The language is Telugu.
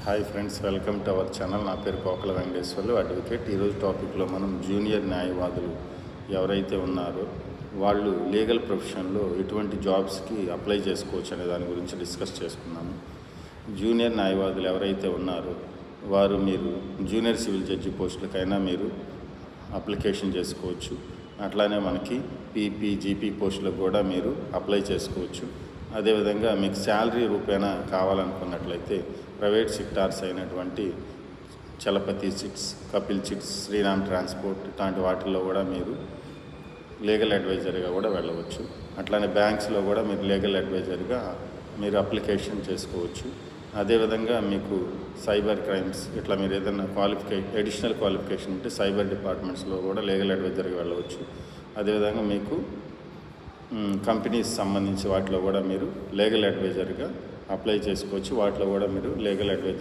Hi friends, welcome to our channel. నా పేరు కోకల వెంకటేశ్వర్లు, అడ్వకేట్. ఈరోజు టాపిక్లో మనం జూనియర్ న్యాయవాదులు ఎవరైతే ఉన్నారో వాళ్ళు లీగల్ ప్రొఫెషన్లో ఎటువంటి జాబ్స్కి అప్లై చేసుకోవచ్చు అనే దాని గురించి డిస్కస్ చేసుకున్నాము. జూనియర్ న్యాయవాదులు ఎవరైతే ఉన్నారో వారు మీరు జూనియర్ సివిల్ జడ్జి పోస్టులకైనా మీరు అప్లికేషన్ చేసుకోవచ్చు. అట్లానే మనకి పీపీ, జీపీ పోస్టులకు కూడా మీరు అప్లై చేసుకోవచ్చు. అదేవిధంగా మీకు శాలరీ రూపేణా కావాలనుకున్నట్లయితే ప్రైవేట్ సెక్టార్స్ అయినటువంటి Chalapathi chits, Kapil chits, Shriram transport ఇట్లాంటి వాటిల్లో కూడా మీరు లీగల్ అడ్వైజర్గా కూడా వెళ్ళవచ్చు. అట్లానే బ్యాంక్స్లో కూడా మీరు లీగల్ అడ్వైజర్గా మీరు అప్లికేషన్ చేసుకోవచ్చు. అదేవిధంగా మీకు సైబర్ క్రైమ్స్ ఇట్లా మీరు ఏదైనా అడిషనల్ క్వాలిఫికేషన్ ఉంటే సైబర్ డిపార్ట్మెంట్స్లో కూడా లీగల్ అడ్వైజర్గా వెళ్ళవచ్చు. అదేవిధంగా మీకు కంపెనీస్ సంబంధించి వాటిలో కూడా మీరు లీగల్ అడ్వైజర్గా అప్లై చేసుకోవచ్చు. వాటిలో కూడా మీరు లీగల్ అడ్వైజర్